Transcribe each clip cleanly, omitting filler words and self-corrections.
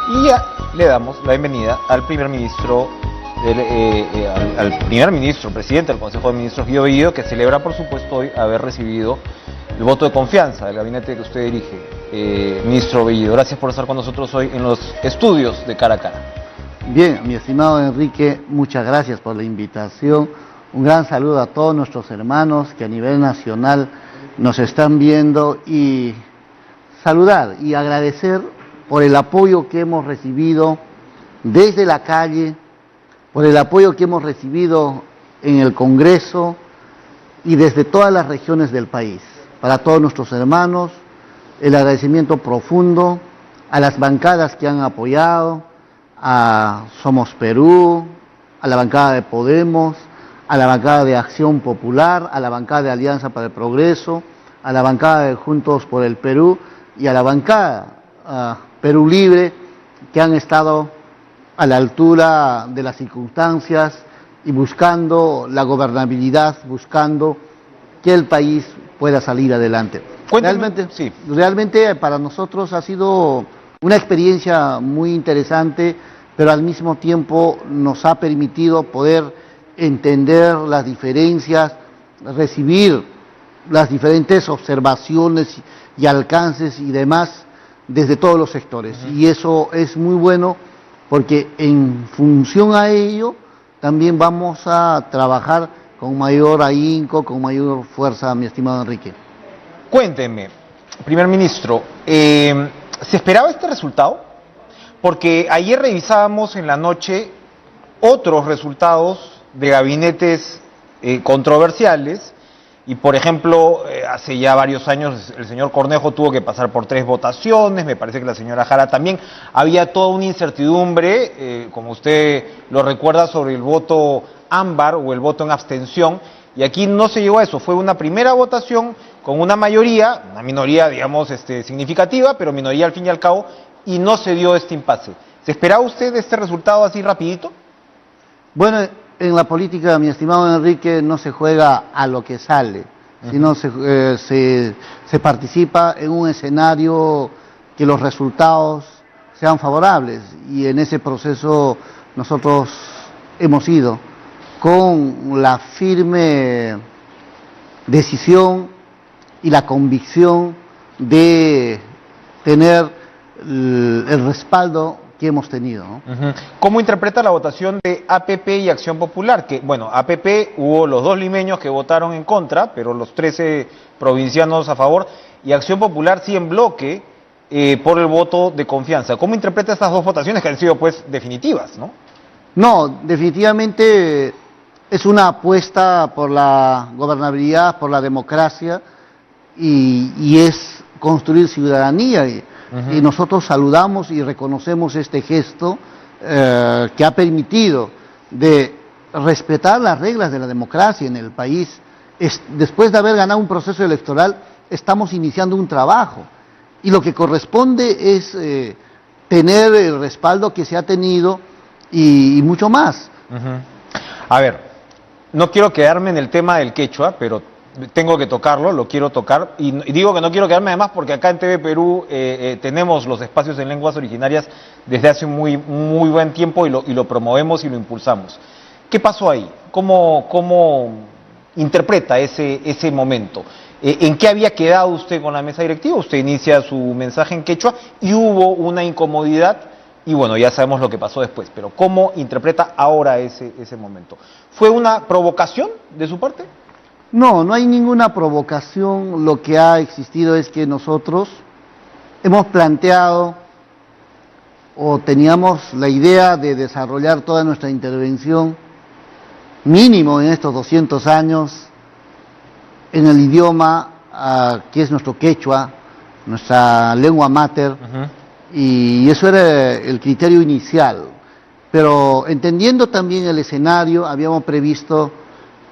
Y ya le damos la bienvenida al primer ministro, presidente del Consejo de Ministros, Guido Bellido, que celebra, por supuesto, hoy haber recibido el voto de confianza del gabinete que usted dirige. Ministro Bellido, gracias por estar con nosotros hoy en los estudios de Cara a Cara. Bien, mi estimado Enrique, muchas gracias por la invitación. Un gran saludo a todos nuestros hermanos que a nivel nacional nos están viendo y saludar y agradecer por el apoyo que hemos recibido desde la calle, por el apoyo que hemos recibido en el Congreso y desde todas las regiones del país. Para todos nuestros hermanos, el agradecimiento profundo a las bancadas que han apoyado, a Somos Perú, a la bancada de Podemos, a la bancada de Acción Popular, a la bancada de Alianza para el Progreso, a la bancada de Juntos por el Perú y a la bancada Perú Libre, que han estado a la altura de las circunstancias y buscando la gobernabilidad, buscando que el país pueda salir adelante. Realmente para nosotros ha sido una experiencia muy interesante, pero al mismo tiempo nos ha permitido poder entender las diferencias, recibir las diferentes observaciones y alcances y demás desde todos los sectores. Y eso es muy bueno porque en función a ello también vamos a trabajar con mayor ahínco, con mayor fuerza, mi estimado Enrique. Cuénteme, primer ministro, ¿se esperaba este resultado? Porque ayer revisábamos en la noche otros resultados de gabinetes controversiales y, por ejemplo, hace ya varios años el señor Cornejo tuvo que pasar por 3 votaciones, me parece que la señora Jara también. Había toda una incertidumbre, como usted lo recuerda, sobre el voto ámbar o el voto en abstención, y aquí no se llegó a eso. Fue una primera votación con una mayoría, una minoría, digamos, significativa, pero minoría al fin y al cabo, y no se dio este impasse. ¿Se esperaba usted este resultado así rapidito? Bueno, en la política, mi estimado Enrique, no se juega a lo que sale, sino se participa en un escenario que los resultados sean favorables, y en ese proceso nosotros hemos ido con la firme decisión y la convicción de tener el respaldo que hemos tenido, ¿no? ¿Cómo interpreta la votación de APP y Acción Popular? Que, bueno, APP hubo los 2 limeños que votaron en contra, pero los 13 provincianos a favor, y Acción Popular sí en bloque por el voto de confianza. ¿Cómo interpreta estas 2 votaciones que han sido, pues, definitivas, no? No, definitivamente es una apuesta por la gobernabilidad, por la democracia, y es construir ciudadanía. Y nosotros saludamos y reconocemos este gesto que ha permitido de respetar las reglas de la democracia en el país. Después de haber ganado un proceso electoral, estamos iniciando un trabajo, y lo que corresponde es tener el respaldo que se ha tenido y mucho más. A ver, no quiero quedarme en el tema del quechua, pero tengo que tocarlo, lo quiero tocar, y digo que no quiero quedarme además porque acá en TV Perú tenemos los espacios en lenguas originarias desde hace muy buen tiempo, y lo promovemos y lo impulsamos. ¿Qué pasó ahí? ¿Cómo interpreta ese momento? ¿En qué había quedado usted con la mesa directiva? Usted inicia su mensaje en quechua y hubo una incomodidad, y bueno, ya sabemos lo que pasó después, pero ¿cómo interpreta ahora ese momento? ¿Fue una provocación de su parte? No, no hay ninguna provocación. Lo que ha existido es que nosotros hemos planteado o teníamos la idea de desarrollar toda nuestra intervención, mínimo en estos 200 años, en el idioma que es nuestro quechua, nuestra lengua mater, y eso era el criterio inicial. Pero entendiendo también el escenario, habíamos previsto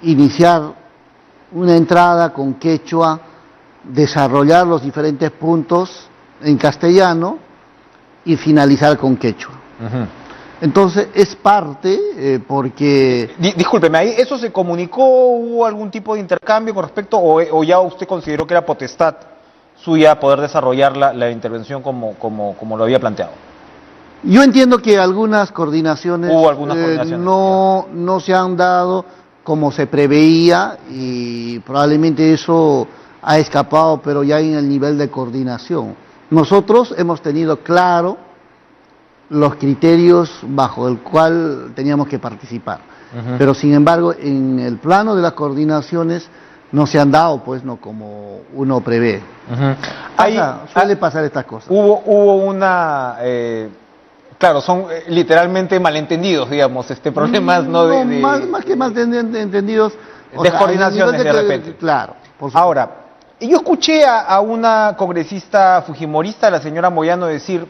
iniciar una entrada con quechua, desarrollar los diferentes puntos en castellano y finalizar con quechua. Entonces es parte, porque... Discúlpeme, ¿ahí eso se comunicó? ¿Hubo algún tipo de intercambio con respecto, o ya usted consideró que era potestad suya poder desarrollar la intervención como lo había planteado? Yo entiendo que algunas coordinaciones, Hubo algunas coordinaciones. no se han dado como se preveía y probablemente eso ha escapado, pero ya en el nivel de coordinación. Nosotros hemos tenido claro los criterios bajo el cual teníamos que participar, pero sin embargo en el plano de las coordinaciones no se han dado, pues, no como uno prevé. Suele pasar estas cosas. Hubo una... claro, son literalmente malentendidos, digamos, problemas, ¿no? Más que malentendidos. Descoordinaciones de repente. Claro. Ahora, yo escuché a una congresista fujimorista, la señora Moyano, decir,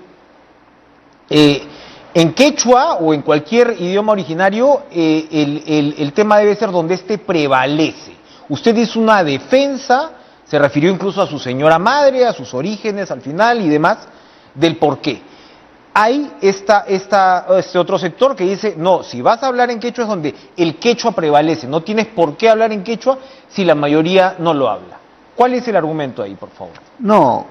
en quechua o en cualquier idioma originario, el tema debe ser donde este prevalece. Usted hizo una defensa, se refirió incluso a su señora madre, a sus orígenes al final y demás, del por qué. Hay este otro sector que dice, no, si vas a hablar en quechua es donde el quechua prevalece, no tienes por qué hablar en quechua si la mayoría no lo habla. ¿Cuál es el argumento ahí, por favor? No,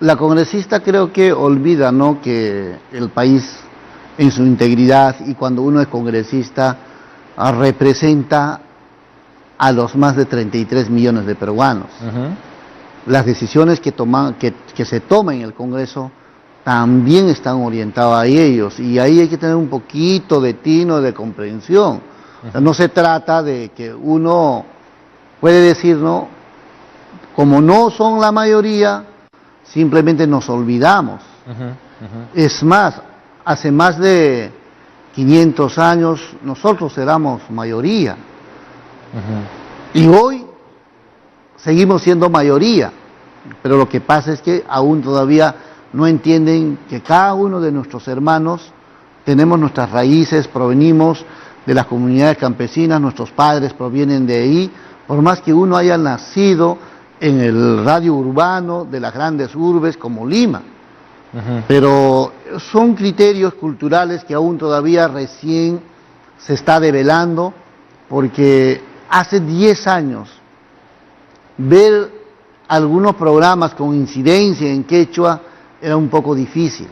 la congresista creo que olvida, ¿no?, que el país en su integridad, y cuando uno es congresista, representa a los más de 33 millones de peruanos. Las decisiones que se toman en el Congreso también están orientadas a ellos, y ahí hay que tener un poquito de tino, de comprensión. O sea, no se trata de que uno puede decir, ¿no?, como no son la mayoría, simplemente nos olvidamos. Es más, hace más de 500 años nosotros éramos mayoría. Y hoy seguimos siendo mayoría, pero lo que pasa es que aún todavía no entienden que cada uno de nuestros hermanos tenemos nuestras raíces, provenimos de las comunidades campesinas, nuestros padres provienen de ahí, por más que uno haya nacido en el radio urbano de las grandes urbes como Lima. Pero son criterios culturales que aún todavía recién se está develando, porque hace 10 años ver algunos programas con incidencia en quechua era un poco difícil.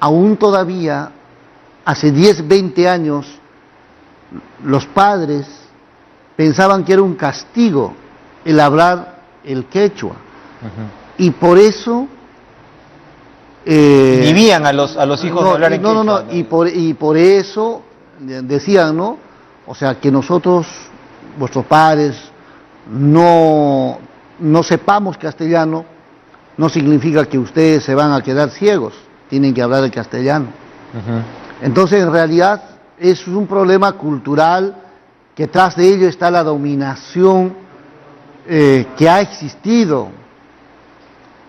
Aún todavía, hace 10, 20 años, los padres pensaban que era un castigo el hablar el quechua. Y por eso... Inhibían a los hijos de hablar en quechua. Y por eso decían, ¿no?, o sea, que nosotros, vuestros padres, no sepamos castellano, no significa que ustedes se van a quedar ciegos, tienen que hablar el castellano. Entonces, en realidad, es un problema cultural, que tras de ello está la dominación que ha existido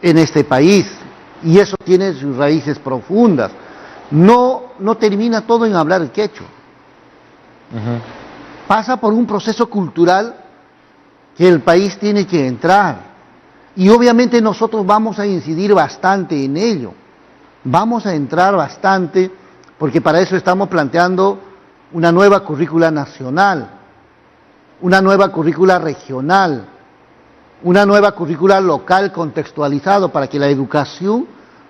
en este país, y eso tiene sus raíces profundas. No termina todo en hablar el quechua. Pasa por un proceso cultural que el país tiene que entrar, y obviamente nosotros vamos a incidir bastante en ello, vamos a entrar bastante, porque para eso estamos planteando una nueva currícula nacional, una nueva currícula regional, una nueva currícula local contextualizado, para que la educación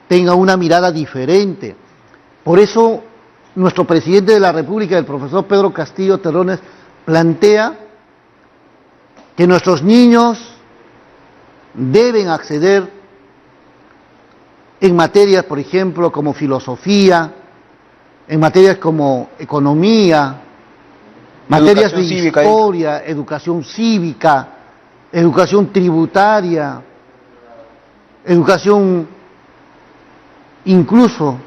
tenga una mirada diferente. Por eso nuestro presidente de la República, el profesor Pedro Castillo Terrones, plantea que nuestros niños deben acceder en materias, por ejemplo, como filosofía, en materias como economía, materias de historia, educación cívica, educación tributaria, educación, incluso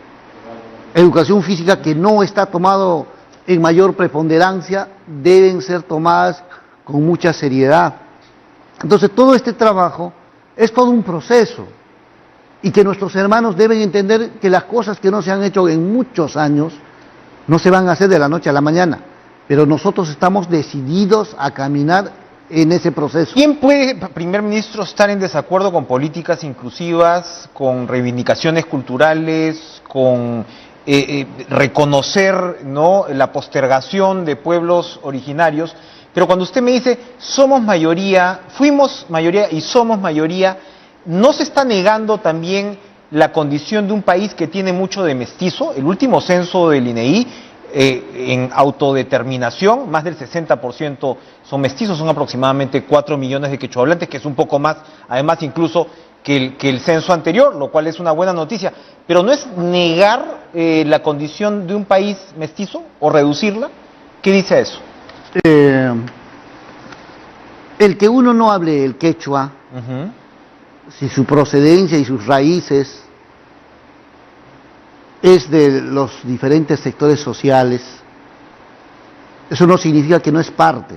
educación física, que no está tomado en mayor preponderancia, deben ser tomadas con mucha seriedad. Entonces, todo este trabajo es todo un proceso, y que nuestros hermanos deben entender que las cosas que no se han hecho en muchos años no se van a hacer de la noche a la mañana, pero nosotros estamos decididos a caminar en ese proceso. ¿Quién puede, primer ministro, estar en desacuerdo con políticas inclusivas, con reivindicaciones culturales, con reconocer, ¿no?, la postergación de pueblos originarios? Pero cuando usted me dice, somos mayoría, fuimos mayoría y somos mayoría, ¿no se está negando también la condición de un país que tiene mucho de mestizo. El último censo del INEI, en autodeterminación, más del 60% son mestizos, son aproximadamente 4 millones de quechohablantes, que es un poco más, además incluso que el censo anterior, lo cual es una buena noticia. Pero ¿no es negar la condición de un país mestizo o reducirla? ¿Qué dice eso? El que uno no hable el quechua, si su procedencia y sus raíces es de los diferentes sectores sociales, eso no significa que no es parte.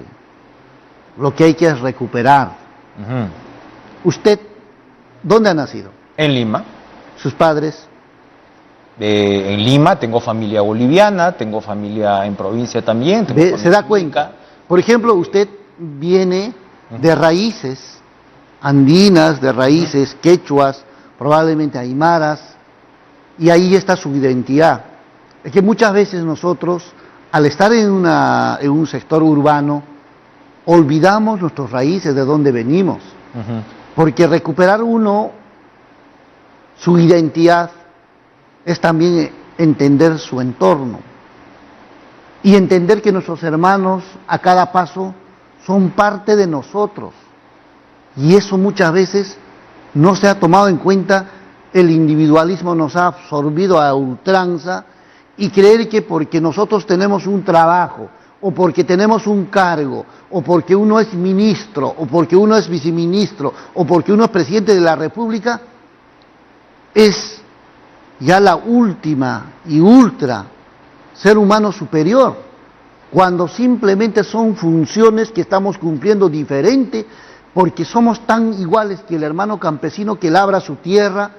Lo que hay que es recuperar. ¿Usted dónde ha nacido? En Lima. ¿Sus padres? En Lima, tengo familia boliviana, tengo familia en provincia también. ¿Se da cuenta? Por ejemplo, usted viene de raíces andinas, de raíces quechuas, probablemente aymaras, y ahí está su identidad. Es que muchas veces nosotros, al estar en un sector urbano, olvidamos nuestras raíces, de dónde venimos. Porque recuperar uno su identidad es también entender su entorno y entender que nuestros hermanos a cada paso son parte de nosotros, y eso muchas veces no se ha tomado en cuenta. El individualismo nos ha absorbido a ultranza, y creer que porque nosotros tenemos un trabajo, o porque tenemos un cargo, o porque uno es ministro, o porque uno es viceministro, o porque uno es presidente de la República, es ya la última y ultra ser humano superior, cuando simplemente son funciones que estamos cumpliendo diferente, porque somos tan iguales que el hermano campesino que labra su tierra,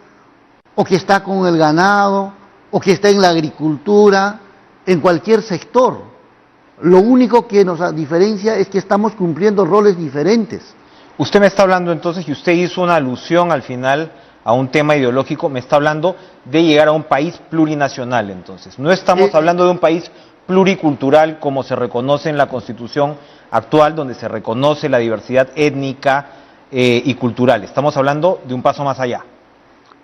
o que está con el ganado, o que está en la agricultura, en cualquier sector. Lo único que nos diferencia es que estamos cumpliendo roles diferentes. Usted me está hablando entonces, y usted hizo una alusión al final a un tema ideológico, me está hablando de llegar a un país plurinacional entonces. No estamos hablando de un país pluricultural como se reconoce en la Constitución actual, donde se reconoce la diversidad étnica y cultural. Estamos hablando de un paso más allá.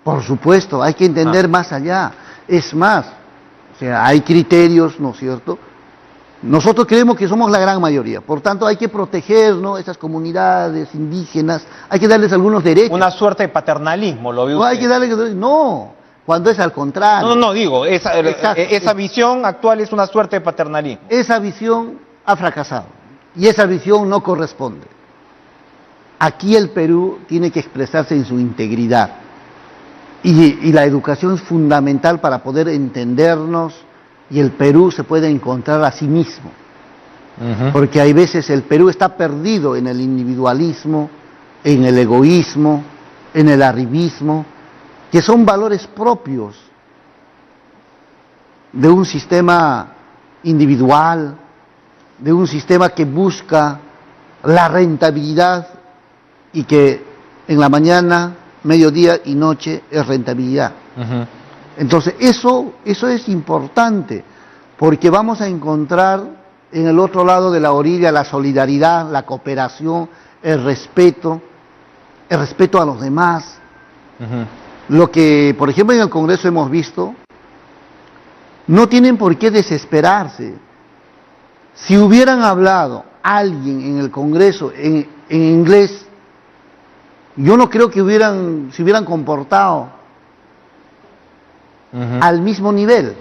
Por supuesto, hay que entender más allá. Es más, o sea, hay criterios, ¿no es cierto? Nosotros creemos que somos la gran mayoría, por tanto hay que proteger, ¿no?, esas comunidades indígenas, hay que darles algunos derechos. Una suerte de paternalismo, ¿lo ve usted? No, hay que darles, no, cuando es al contrario. No, digo, esa visión actual es una suerte de paternalismo. Esa visión ha fracasado, y esa visión no corresponde. Aquí el Perú tiene que expresarse en su integridad, y la educación es fundamental para poder entendernos, y el Perú se puede encontrar a sí mismo. Porque hay veces el Perú está perdido en el individualismo, en el egoísmo, en el arribismo, que son valores propios de un sistema individual, de un sistema que busca la rentabilidad, y que en la mañana, mediodía y noche es rentabilidad. Entonces eso es importante, porque vamos a encontrar en el otro lado de la orilla la solidaridad, la cooperación, el respeto a los demás. Lo que, por ejemplo, en el Congreso hemos visto, no tienen por qué desesperarse. Si hubieran hablado alguien en el Congreso en inglés, yo no creo que se hubieran comportado al mismo nivel.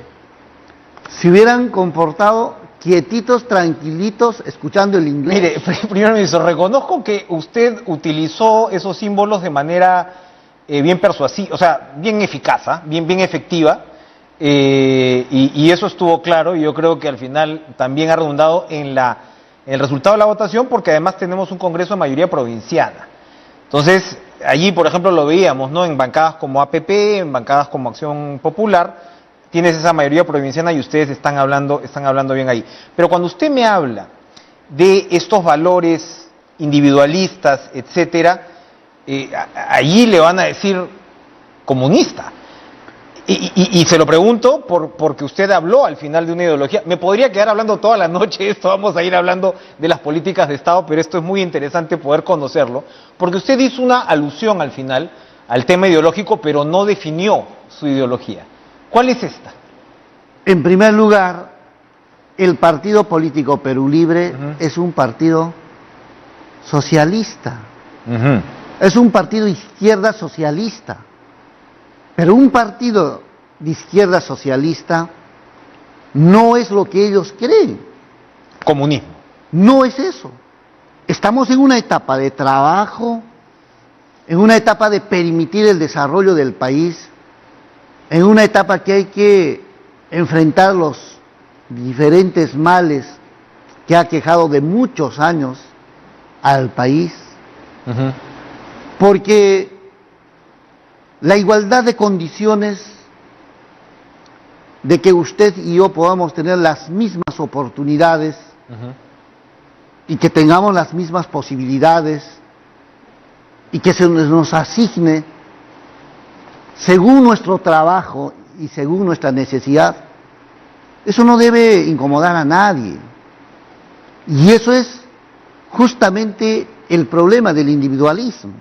Se hubieran comportado quietitos, tranquilitos, escuchando el inglés. Mire, primer ministro, reconozco que usted utilizó esos símbolos de manera bien persuasiva, o sea, bien eficaz, bien efectiva, y eso estuvo claro, y yo creo que al final también ha redundado en el resultado de la votación, porque además tenemos un Congreso de mayoría provinciana. Entonces, allí, por ejemplo, lo veíamos, ¿no?, en bancadas como APP, en bancadas como Acción Popular, tienes esa mayoría provinciana y ustedes están hablando bien ahí. Pero cuando usted me habla de estos valores individualistas, etcétera, allí le van a decir comunista. Y se lo pregunto porque usted habló al final de una ideología. Me podría quedar hablando toda la noche esto, vamos a ir hablando de las políticas de Estado, pero esto es muy interesante poder conocerlo, porque usted hizo una alusión al final al tema ideológico, pero no definió su ideología. ¿Cuál es esta? En primer lugar, el partido político Perú Libre es un partido socialista. Es un partido de izquierda socialista. Pero un partido de izquierda socialista no es lo que ellos creen. Comunismo. No es eso. Estamos en una etapa de trabajo, en una etapa de permitir el desarrollo del país, en una etapa que hay que enfrentar los diferentes males que ha quejado de muchos años al país, porque la igualdad de condiciones de que usted y yo podamos tener las mismas oportunidades y que tengamos las mismas posibilidades y que se nos asigne según nuestro trabajo y según nuestra necesidad, eso no debe incomodar a nadie. Y eso es justamente el problema del individualismo,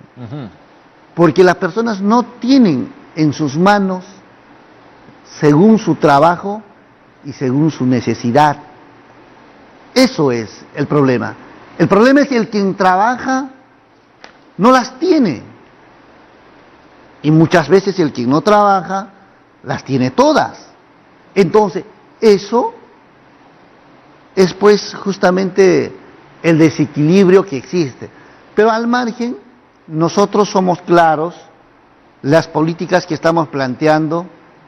porque las personas no tienen en sus manos según su trabajo y según su necesidad. Eso es el problema. El problema es que el quien trabaja no las tiene. Y muchas veces el quien no trabaja las tiene todas. Entonces, eso es pues justamente el desequilibrio que existe. Pero al margen, nosotros somos claros, las políticas que estamos planteando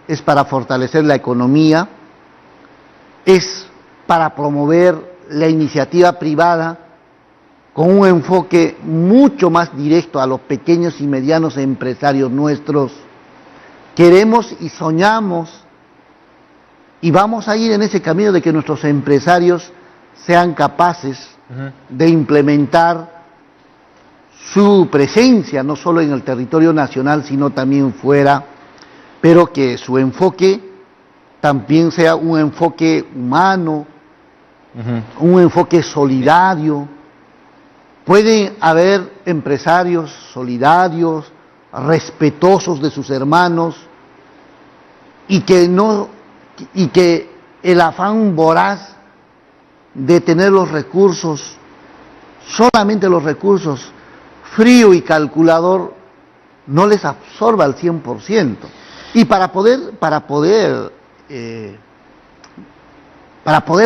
es para fortalecer la economía, es para promover la iniciativa privada con un enfoque mucho más directo a los pequeños y medianos empresarios nuestros. Queremos y soñamos y vamos a ir en ese camino de que nuestros empresarios sean capaces de implementar su presencia, no solo en el territorio nacional, sino también fuera, pero que su enfoque también sea un enfoque humano, un enfoque solidario. Puede haber empresarios solidarios, respetuosos de sus hermanos, y que el afán voraz de tener los recursos, solamente los recursos, frío y calculador, no les absorba al 100%. Y para poder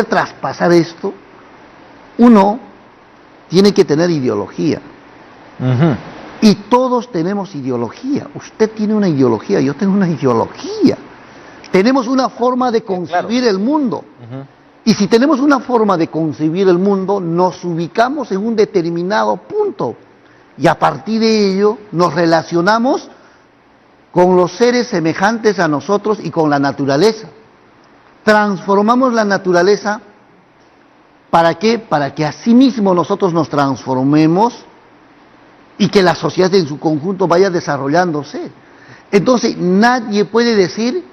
traspasar esto, uno tiene que tener ideología. Y todos tenemos ideología. Usted tiene una ideología, yo tengo una ideología. Tenemos una forma de concebir el mundo. Y si tenemos una forma de concebir el mundo, nos ubicamos en un determinado punto. Y a partir de ello nos relacionamos con los seres semejantes a nosotros y con la naturaleza. Transformamos la naturaleza, ¿para qué? Para que asimismo nosotros nos transformemos y que la sociedad en su conjunto vaya desarrollándose. Entonces, nadie puede decir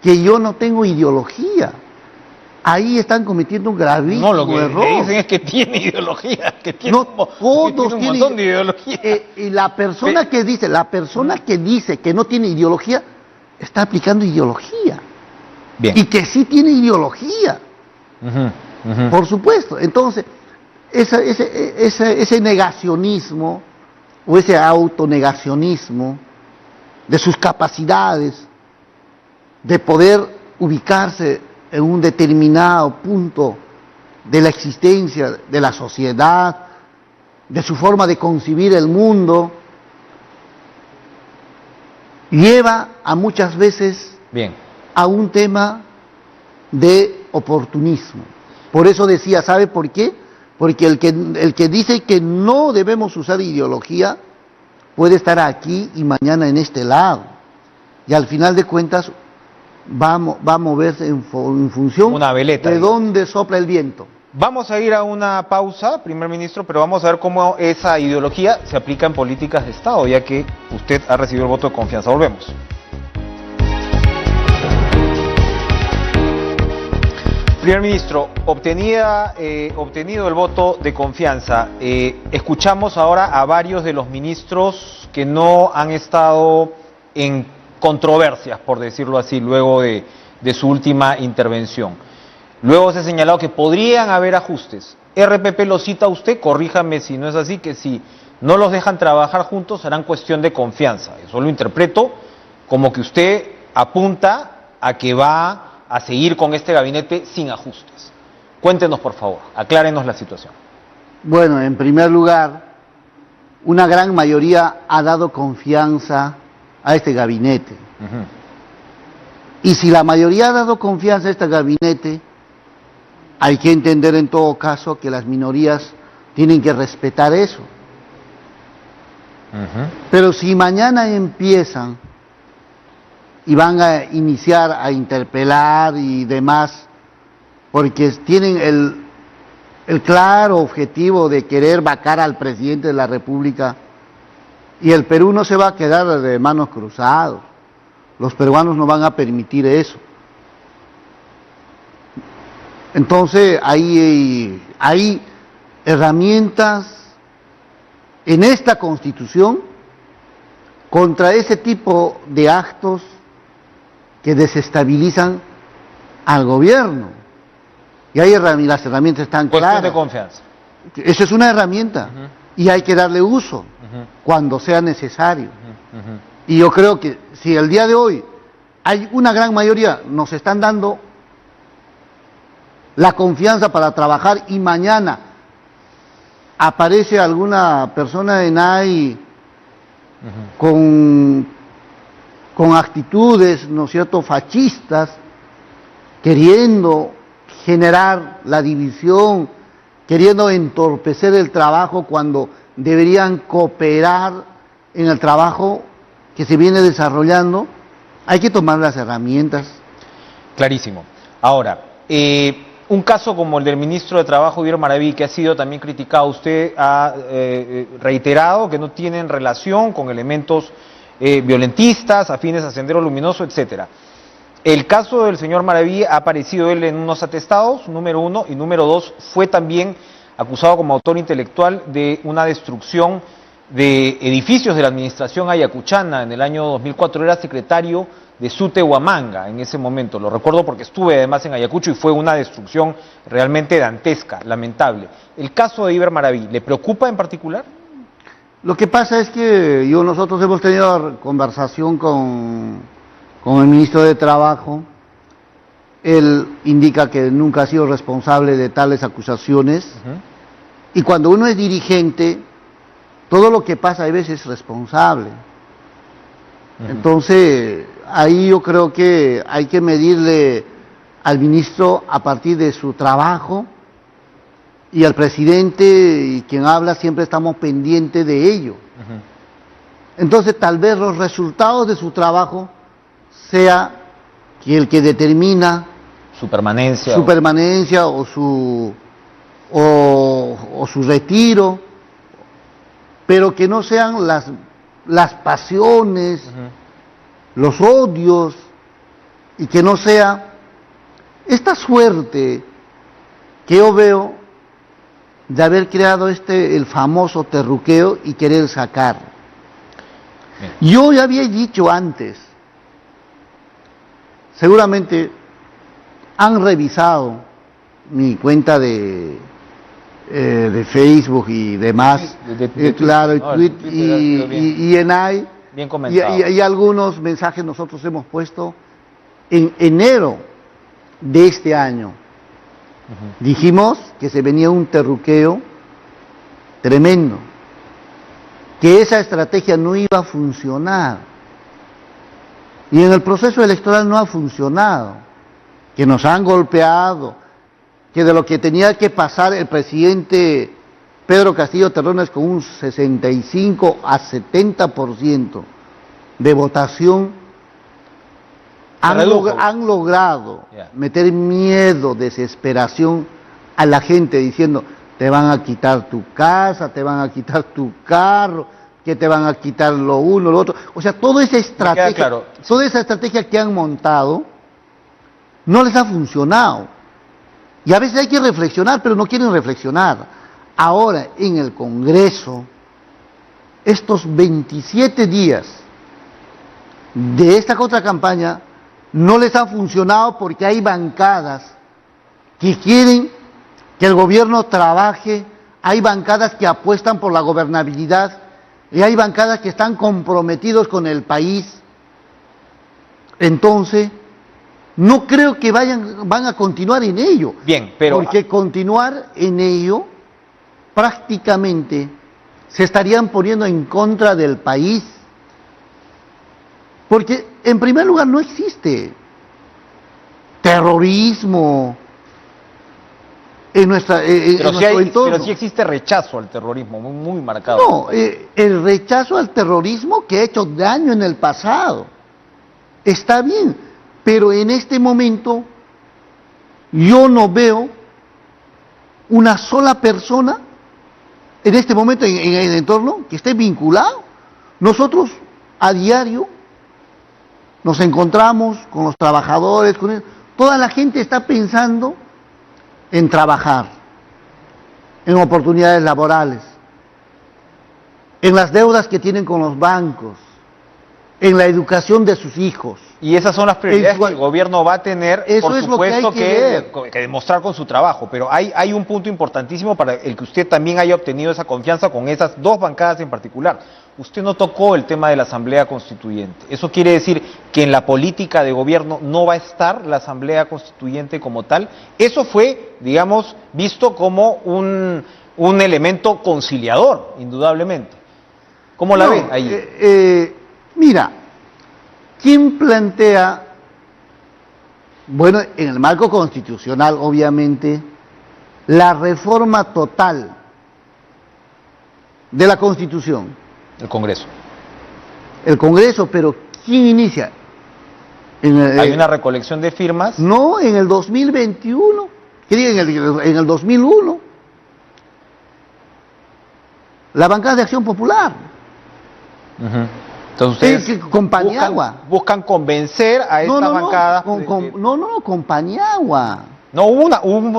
que yo no tengo ideología. Ahí están cometiendo un gravísimo error. No, lo que dicen es que tiene ideología, que tiene, todos un montón de ideología. Y la persona que dice que no tiene ideología, está aplicando ideología. Bien. Y que sí tiene ideología. Por supuesto. Entonces, ese negacionismo, o ese autonegacionismo de sus capacidades de poder ubicarse en un determinado punto de la existencia de la sociedad, de su forma de concebir el mundo, lleva a muchas veces a un tema de oportunismo. Por eso decía, ¿sabe por qué? Porque el que dice que no debemos usar ideología puede estar aquí y mañana en este lado. Y al final de cuentas va a moverse en función una veleta, de dónde sopla el viento. Vamos a ir a una pausa, primer ministro, pero vamos a ver cómo esa ideología se aplica en políticas de Estado, ya que usted ha recibido el voto de confianza. Volvemos. Primer ministro, obtenido el voto de confianza, escuchamos ahora a varios de los ministros que no han estado en controversias, por decirlo así, luego de su última intervención. Luego se ha señalado que podrían haber ajustes. RPP lo cita usted, corríjame si no es así, que si no los dejan trabajar juntos serán cuestión de confianza. Eso lo interpreto como que usted apunta a que va a seguir con este gabinete sin ajustes. Cuéntenos, por favor, aclárenos la situación. Bueno, en primer lugar, una gran mayoría ha dado confianza a este gabinete. Y si la mayoría ha dado confianza a este gabinete, hay que entender en todo caso que las minorías tienen que respetar eso. Pero si mañana empiezan y van a iniciar a interpelar y demás, porque tienen el claro objetivo de querer vacar al presidente de la República, y el Perú no se va a quedar de manos cruzadas. Los peruanos no van a permitir eso. Entonces hay herramientas en esta Constitución contra ese tipo de actos que desestabilizan al gobierno. Y las herramientas están claras. Cuestión de confianza. Esa es una herramienta y hay que darle uso cuando sea necesario. Y yo creo que si el día de hoy hay una gran mayoría, nos están dando la confianza para trabajar y mañana aparece alguna persona en ahí con actitudes, ¿no es cierto?, fascistas, queriendo generar la división, queriendo entorpecer el trabajo cuando deberían cooperar en el trabajo que se viene desarrollando, hay que tomar las herramientas. Clarísimo. Ahora, un caso como el del ministro de Trabajo, Iber Maraví, que ha sido también criticado, usted ha reiterado que no tienen relación con elementos violentistas, afines a Sendero Luminoso, etcétera. El caso del señor Maraví ha aparecido él en unos atestados, número 1, y número 2, fue también acusado como autor intelectual de una destrucción de edificios de la administración ayacuchana en el año 2004, era secretario de Sute Huamanga en ese momento, lo recuerdo porque estuve además en Ayacucho y fue una destrucción realmente dantesca, lamentable. ¿El caso de Iber Maraví le preocupa en particular? Lo que pasa es que nosotros hemos tenido conversación con el ministro de Trabajo. Él indica que nunca ha sido responsable de tales acusaciones, y cuando uno es dirigente, todo lo que pasa a veces es responsable. Entonces, ahí yo creo que hay que medirle al ministro a partir de su trabajo, y al presidente y quien habla siempre estamos pendientes de ello. Entonces, tal vez los resultados de su trabajo sea que el que determina su permanencia o su retiro, pero que no sean las pasiones, los odios, y que no sea esta suerte que yo veo de haber creado el famoso terruqueo y querer sacar. Yo ya había dicho antes, seguramente han revisado mi cuenta de Facebook y demás, claro, y Twitter, y en ahí, bien comentado. Y algunos mensajes nosotros hemos puesto en enero de este año. Dijimos que se venía un terruqueo tremendo, que esa estrategia no iba a funcionar, y en el proceso electoral no ha funcionado, que nos han golpeado, que de lo que tenía que pasar el presidente Pedro Castillo Terrones con un 65 a 70% de votación, han logrado meter miedo, desesperación a la gente, diciendo: te van a quitar tu casa, te van a quitar tu carro, que te van a quitar lo uno, lo otro. O sea, toda esa estrategia que han montado no les ha funcionado. Y a veces hay que reflexionar, pero no quieren reflexionar. Ahora, en el Congreso estos 27 días de esta contracampaña no les ha funcionado porque hay bancadas que quieren que el gobierno trabaje, hay bancadas que apuestan por la gobernabilidad y hay bancadas que están comprometidos con el país. Entonces, no creo que van a continuar en ello. Bien, pero porque continuar en ello prácticamente se estarían poniendo en contra del país. Porque, en primer lugar, no existe terrorismo en nuestro entorno. Pero sí existe rechazo al terrorismo, muy, muy marcado. No, el rechazo al terrorismo que ha hecho daño en el pasado está bien, pero en este momento yo no veo una sola persona en este momento en el entorno que esté vinculado. Nosotros a diario nos encontramos con los trabajadores, con ellos. Toda la gente está pensando en trabajar, en oportunidades laborales, en las deudas que tienen con los bancos, en la educación de sus hijos. Y esas son las prioridades que el gobierno va a tener, eso por es supuesto, lo que demostrar con su trabajo. Pero hay un punto importantísimo para el que usted también haya obtenido esa confianza con esas dos bancadas en particular. Usted no tocó el tema de la Asamblea Constituyente. Eso quiere decir que en la política de gobierno no va a estar la Asamblea Constituyente como tal. Eso fue, digamos, visto como un elemento conciliador, indudablemente. ¿Cómo la ve ahí? Mira, ¿quién plantea, bueno, en el marco constitucional, obviamente, la reforma total de la Constitución? El Congreso. El Congreso, pero ¿quién inicia? Hay una recolección de firmas. No, en el 2021, ¿qué diga? En el 2001. La bancada de Acción Popular. Entonces ustedes con Paniagua. buscan convencer a esta bancada. Con Paniagua. No, hubo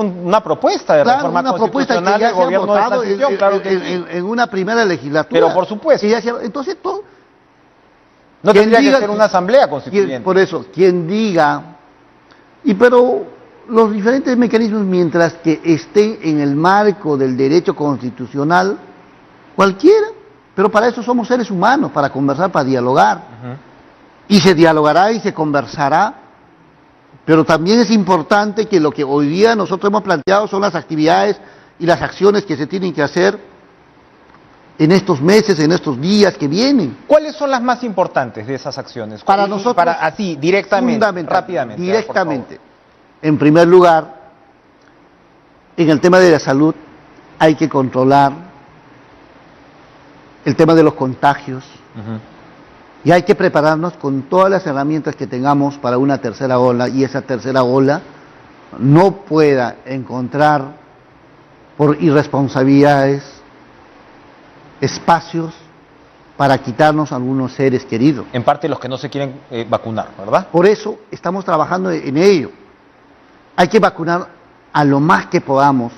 una propuesta de reforma una propuesta constitucional que ya del gobierno se ha votado de transición, claro que sí. en una primera legislatura. Pero por supuesto. Entonces, no tendría que ser una asamblea constituyente. Por eso, quien diga, pero los diferentes mecanismos, mientras que estén en el marco del derecho constitucional, cualquiera, pero para eso somos seres humanos, para conversar, para dialogar. Y se dialogará y se conversará, pero también es importante que lo que hoy día nosotros hemos planteado son las actividades y las acciones que se tienen que hacer en estos meses, en estos días que vienen. ¿Cuáles son las más importantes de esas acciones? Para nosotros, así, directamente, rápidamente. Directamente. En primer lugar, en el tema de la salud hay que controlar el tema de los contagios y hay que prepararnos con todas las herramientas que tengamos para una tercera ola, y esa tercera ola no pueda encontrar por irresponsabilidades espacios para quitarnos algunos seres queridos. En parte los que no se quieren vacunar, ¿verdad? Por eso estamos trabajando en ello. Hay que vacunar a lo más que podamos.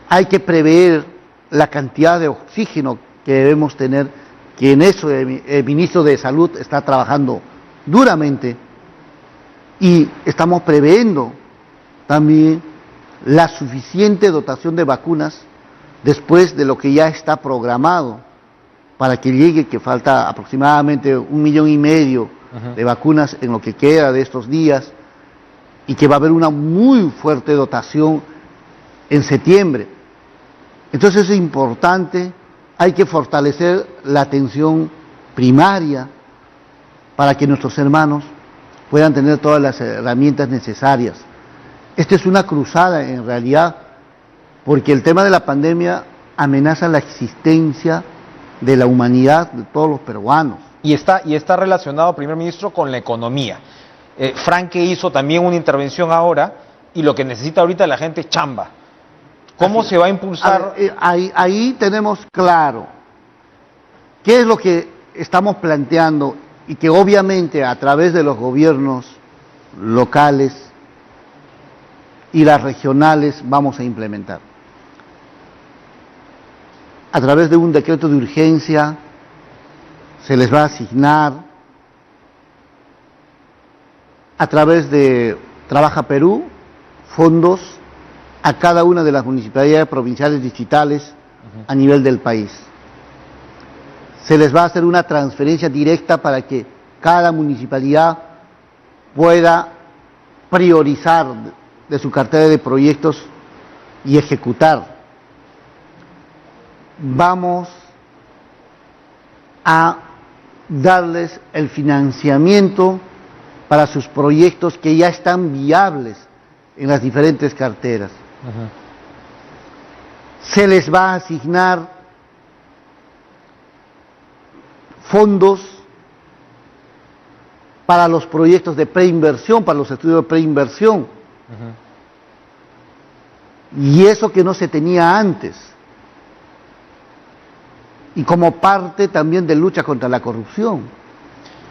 Hay que prever la cantidad de oxígeno que debemos tener, que en eso el ministro de Salud está trabajando duramente, y estamos previendo también la suficiente dotación de vacunas después de lo que ya está programado para que llegue, que falta aproximadamente 1,5 millones de vacunas en lo que queda de estos días, y que va a haber una muy fuerte dotación en septiembre. Entonces es importante. Hay que fortalecer la atención primaria para que nuestros hermanos puedan tener todas las herramientas necesarias. Esta es una cruzada en realidad, porque el tema de la pandemia amenaza la existencia de la humanidad, de todos los peruanos. Y está relacionado, primer ministro, con la economía. Franque hizo también una intervención ahora, y lo que necesita ahorita la gente es chamba. ¿Cómo se va a impulsar? Ahí tenemos claro qué es lo que estamos planteando, y que obviamente a través de los gobiernos locales y las regionales vamos a implementar. a través de un decreto de urgencia, se les va a asignar a través de Trabaja Perú fondos a cada una de las municipalidades provinciales distritales a nivel del país. Se les va a hacer una transferencia directa para que cada municipalidad pueda priorizar de su cartera de proyectos y ejecutar. Vamos a darles el financiamiento para sus proyectos que ya están viables en las diferentes carteras. Se les va a asignar fondos para los proyectos de preinversión, para los estudios de preinversión. Y eso que no se tenía antes. Y como parte también de lucha contra la corrupción.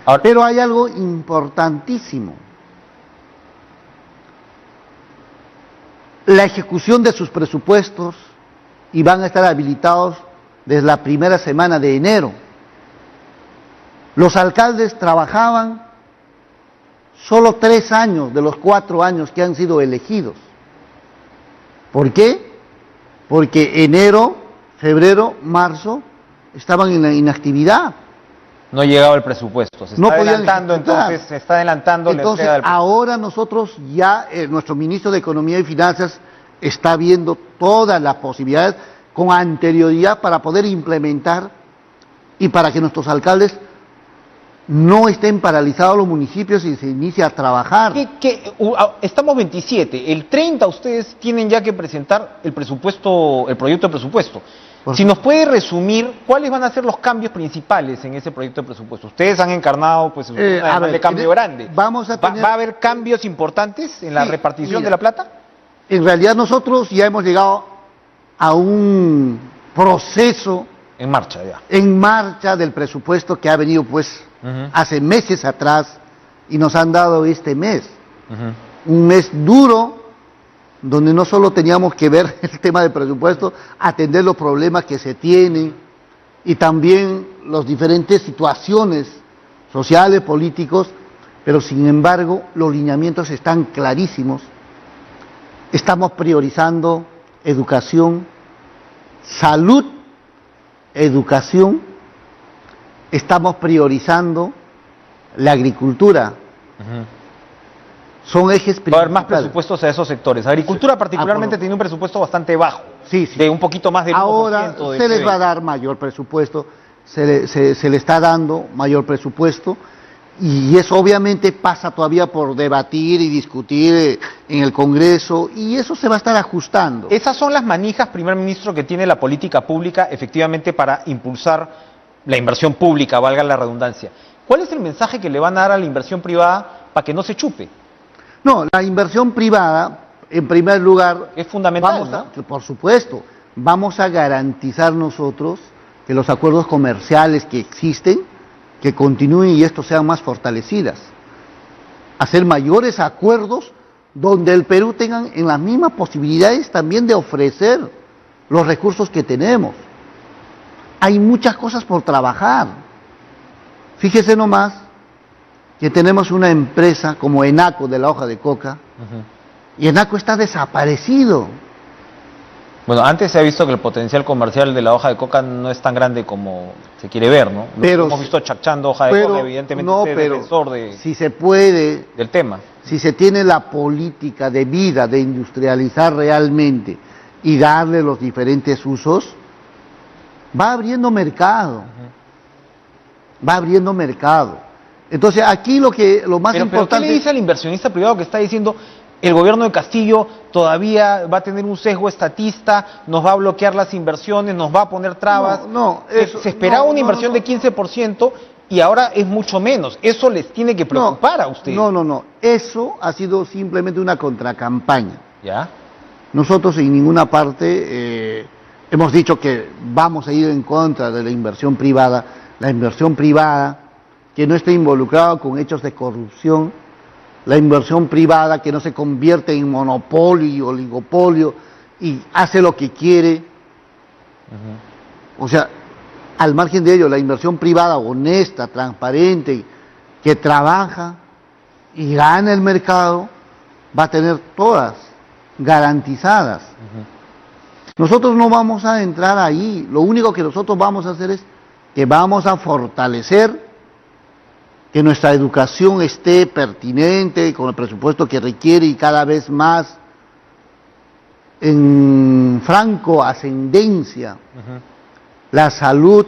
Ahora, pero hay algo importantísimo. La ejecución de sus presupuestos, y van a estar habilitados desde la primera semana de enero. Los alcaldes trabajaban solo 3 años de los 4 años que han sido elegidos. ¿Por qué? Porque enero, febrero, marzo estaban en la inactividad. no llegaba el presupuesto, se está No podían adelantando, ejecutar. entonces se está adelantando la Entonces, entrega del presupuesto. ahora nosotros ya, nuestro ministro de Economía y Finanzas está viendo todas las posibilidades con anterioridad para poder implementar y para que nuestros alcaldes no estén paralizados los municipios y se inicie a trabajar. Estamos 27, el 30 ustedes tienen ya que presentar el presupuesto, el proyecto de presupuesto. Si nos puede resumir cuáles van a ser los cambios principales en ese proyecto de presupuesto. Ustedes han encarnado pues un de cambio grande. Vamos a tener, ¿Va a haber cambios importantes en la repartición de la plata? En realidad nosotros ya hemos llegado a un proceso En marcha ya. en marcha del presupuesto que ha venido pues hace meses atrás y nos han dado este mes. Un mes duro, donde no solo teníamos que ver el tema del presupuesto, atender los problemas que se tienen y también las diferentes situaciones sociales, políticos, pero sin embargo los lineamientos están clarísimos. Estamos priorizando educación, salud, educación, estamos priorizando la agricultura. Son ejes principales. Va a haber más presupuestos a esos sectores. Agricultura particularmente tiene un presupuesto bastante bajo, de un poquito más del 1% Ahora de se les PIB. va a dar mayor presupuesto, se le está dando mayor presupuesto, y eso obviamente pasa todavía por debatir y discutir en el Congreso, y eso se va a estar ajustando. Esas son las manijas, primer ministro, que tiene la política pública efectivamente para impulsar la inversión pública, valga la redundancia. ¿Cuál es el mensaje que le van a dar a la inversión privada para que no se chupe? No, la inversión privada, en primer lugar, es fundamental, por supuesto, vamos a garantizar nosotros que los acuerdos comerciales que existen, que continúen y estos sean más fortalecidas. Hacer mayores acuerdos donde el Perú tenga en las mismas posibilidades también de ofrecer los recursos que tenemos. Hay muchas cosas por trabajar. Fíjese nomás que tenemos una empresa como Enaco de la hoja de coca, y Enaco está desaparecido. Bueno, antes se ha visto que el potencial comercial de la hoja de coca no es tan grande como se quiere ver, ¿no? Pero, hemos visto chachando hoja de coca, evidentemente usted es defensor si se puede, del tema. Si se tiene la política de vida, de industrializar realmente y darle los diferentes usos, va abriendo mercado. Va abriendo mercado. Entonces aquí lo más importante... ¿Pero qué le dice al inversionista privado que está diciendo el gobierno de Castillo todavía va a tener un sesgo estatista, nos va a bloquear las inversiones, nos va a poner trabas? Se esperaba una inversión de 15% y ahora es mucho menos. Eso les tiene que preocupar a ustedes. No. Eso ha sido simplemente una contracampaña. ¿Ya? Nosotros en ninguna parte hemos dicho que vamos a ir en contra de la inversión privada. La inversión privada que no esté involucrada con hechos de corrupción, la inversión privada que no se convierte en monopolio y oligopolio y hace lo que quiere. O sea, al margen de ello, la inversión privada honesta, transparente, que trabaja y gana el mercado, va a tener todas garantizadas. Nosotros no vamos a entrar ahí, lo único que nosotros vamos a hacer es que vamos a fortalecer que nuestra educación esté pertinente, con el presupuesto que requiere y cada vez más en franco ascendencia. La salud,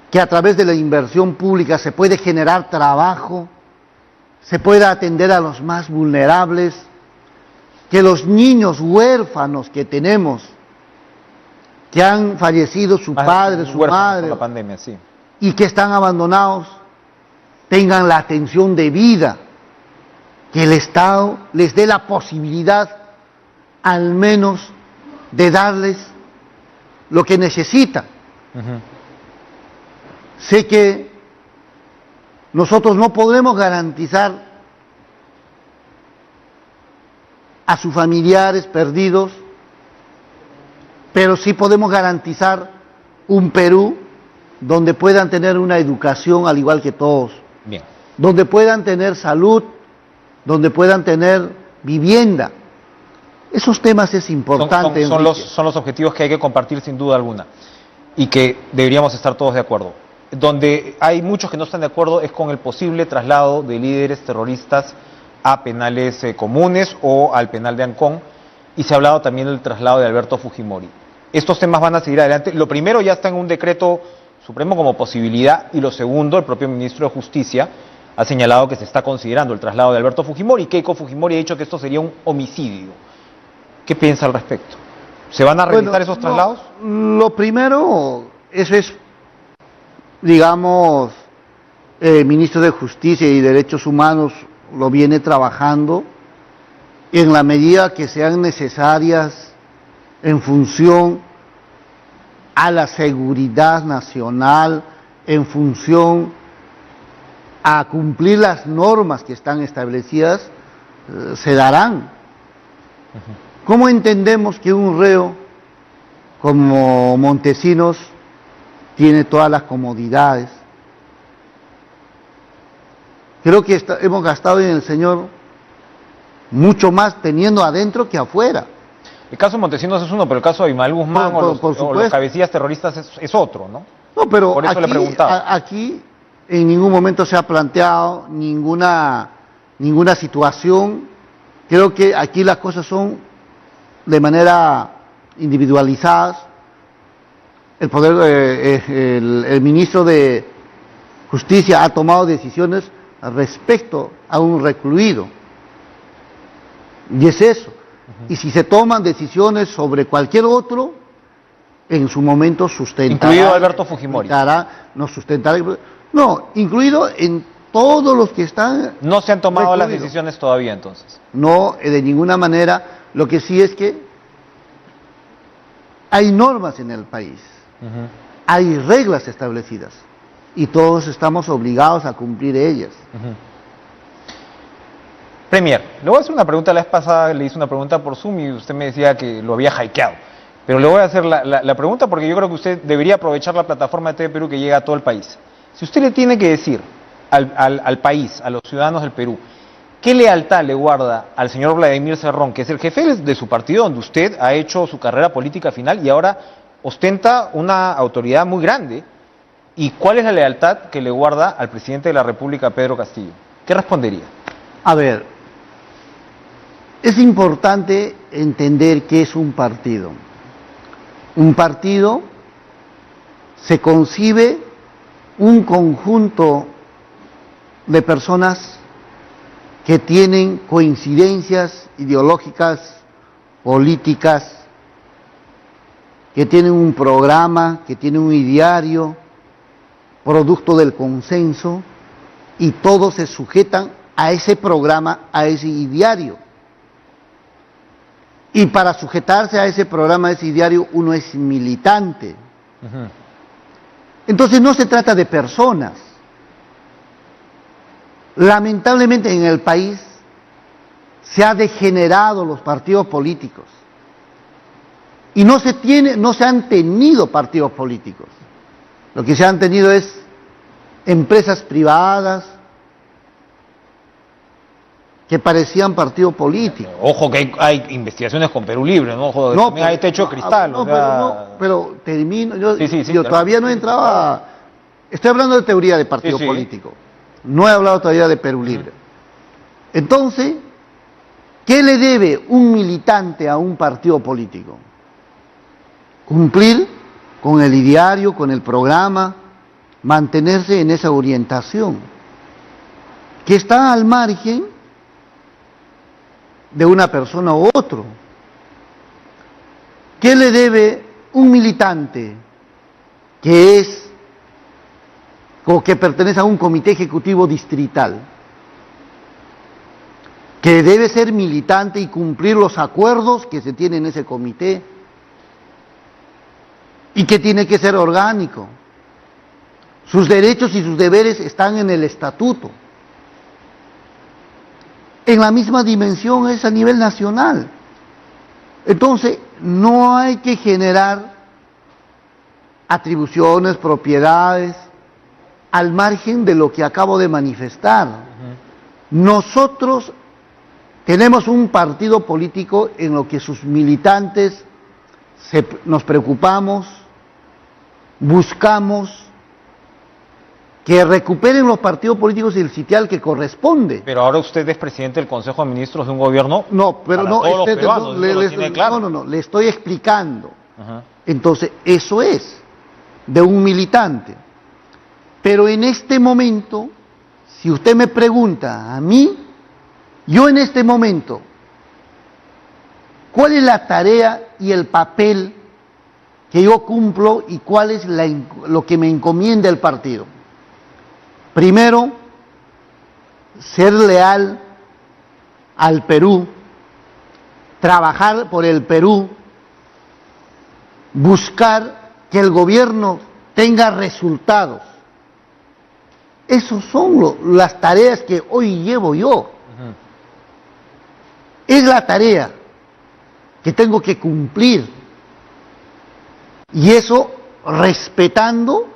que a través de la inversión pública se puede generar trabajo, se pueda atender a los más vulnerables, que los niños huérfanos que tenemos, que han fallecido su padre, su madre, por la pandemia, sí, y que están abandonados, tengan la atención debida, que el Estado les dé la posibilidad al menos de darles lo que necesitan. Sé que nosotros no podemos garantizar a sus familiares perdidos, pero sí podemos garantizar un Perú donde puedan tener una educación al igual que todos, bien, donde puedan tener salud, donde puedan tener vivienda. Esos temas es importante. Son los objetivos que hay que compartir sin duda alguna y que deberíamos estar todos de acuerdo. Donde hay muchos que no están de acuerdo es con el posible traslado de líderes terroristas a penales comunes o al penal de Ancón, y se ha hablado también del traslado de Alberto Fujimori. Estos temas van a seguir adelante. Lo primero ya está en un decreto supremo como posibilidad, y lo segundo, el propio ministro de Justicia ha señalado que se está considerando el traslado de Alberto Fujimori. Keiko Fujimori ha dicho que esto sería un homicidio. ¿Qué piensa al respecto? ¿Se van a realizar esos traslados? Lo primero, eso es, digamos, el ministro de Justicia y Derechos Humanos lo viene trabajando en la medida que sean necesarias en función a la seguridad nacional, en función a cumplir las normas que están establecidas, se darán. ¿Cómo entendemos que un reo como Montesinos tiene todas las comodidades? Creo que hemos gastado en el señor mucho más teniendo adentro que afuera. El caso de Montesinos es uno, pero el caso de Abimael Guzmán o los cabecillas terroristas es otro, ¿no? No, pero por eso le preguntaba. Aquí en ningún momento se ha planteado ninguna situación. Creo que aquí las cosas son de manera individualizadas. El ministro de Justicia ha tomado decisiones respecto a un recluido, y es eso. Y si se toman decisiones sobre cualquier otro, en su momento sustentará. Incluido Alberto Fujimori. No, incluido en todos los que están. No se han tomado las recluidos. decisiones todavía, entonces. No, de ninguna manera. Lo que sí es que hay normas en el país, hay reglas establecidas, y todos estamos obligados a cumplir ellas. Premier, le voy a hacer una pregunta. La vez pasada le hice una pregunta por Zoom y usted me decía que lo había hackeado. Pero le voy a hacer la pregunta porque yo creo que usted debería aprovechar la plataforma de TV Perú que llega a todo el país. Si usted le tiene que decir al país, a los ciudadanos del Perú, ¿qué lealtad le guarda al señor Vladimir Cerrón, que es el jefe de su partido, donde usted ha hecho su carrera política final y ahora ostenta una autoridad muy grande? ¿Y cuál es la lealtad que le guarda al presidente de la República, Pedro Castillo? ¿Qué respondería? A ver, es importante entender qué es un partido. Un partido se concibe un conjunto de personas que tienen coincidencias ideológicas, políticas, que tienen un programa, que tienen un ideario, producto del consenso, y todos se sujetan a ese programa, a ese ideario. Y para sujetarse a ese programa, a ese ideario, uno es militante. Entonces no se trata de personas. Lamentablemente en el país se ha degenerado los partidos políticos. Y no se han tenido partidos políticos. Lo que se han tenido es empresas privadas que parecían partido político. Ojo que hay investigaciones con Perú Libre, ¿no? Ojo, No, también hay techo de cristal. no, o sea... pero termino, yo claro. todavía no he entrado estoy hablando de teoría de partido político, no he hablado todavía de Perú Libre. Entonces, ¿qué le debe un militante a un partido político? Cumplir con el ideario, con el programa, mantenerse en esa orientación, que está al margen de una persona u otro. ¿Qué le debe un militante que es o que pertenece a un comité ejecutivo distrital? Que debe ser militante y cumplir los acuerdos que se tienen en ese comité, y que tiene que ser orgánico. Sus derechos y sus deberes están en el estatuto. En la misma dimensión es a nivel nacional. Entonces, no hay que generar atribuciones, propiedades, al margen de lo que acabo de manifestar. Nosotros tenemos un partido político en lo que sus militantes nos preocupamos, buscamos que recuperen los partidos políticos el sitial que corresponde. Pero ahora usted es presidente del Consejo de Ministros de un gobierno. No, pero no, le estoy explicando. Entonces, eso es de un militante. Pero en este momento, si usted me pregunta a mí, yo en este momento, ¿cuál es la tarea y el papel que yo cumplo y cuál es lo que me encomienda el partido? Primero, ser leal al Perú, trabajar por el Perú, buscar que el gobierno tenga resultados. Esas son las tareas que hoy llevo yo. Es la tarea que tengo que cumplir. Y eso respetando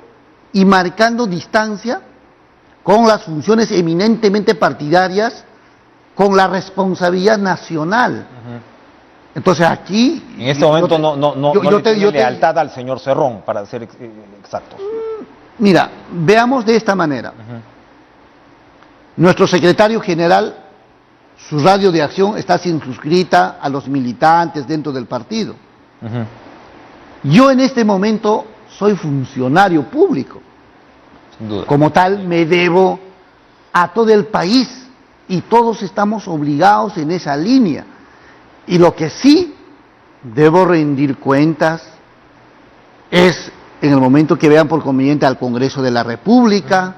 y marcando distancia con las funciones eminentemente partidarias, con la responsabilidad nacional. Entonces aquí... En este momento no tiene lealtad al señor Cerrón, para ser exactos. Mira, veamos de esta manera. Nuestro secretario general, su radio de acción está circunscrita a los militantes dentro del partido. Yo en este momento soy funcionario público. Sin duda. Como tal, me debo a todo el país y todos estamos obligados en esa línea. Y lo que sí debo rendir cuentas es en el momento que vean por conveniente al Congreso de la República,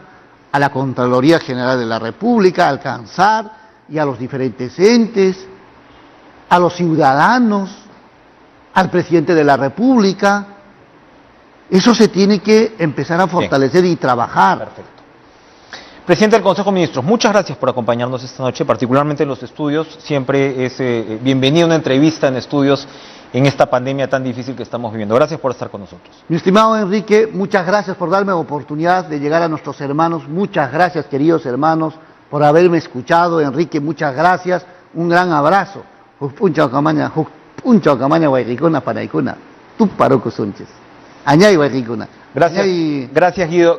a la Contraloría General de la República, al CANSAR y a los diferentes entes, a los ciudadanos, al presidente de la República. Eso se tiene que empezar a fortalecer y trabajar. Perfecto. Presidente del Consejo de Ministros, muchas gracias por acompañarnos esta noche, particularmente en los estudios. Siempre es bienvenida una entrevista en estudios en esta pandemia tan difícil que estamos viviendo. Gracias por estar con nosotros. Mi estimado Enrique, muchas gracias por darme la oportunidad de llegar a nuestros hermanos. Muchas gracias, queridos hermanos, por haberme escuchado. Enrique, muchas gracias. Un gran abrazo. Puncha camaña guayricuna paraicuna. Tu paroco sunches. Añay guayricuna. Gracias Guido Bellido.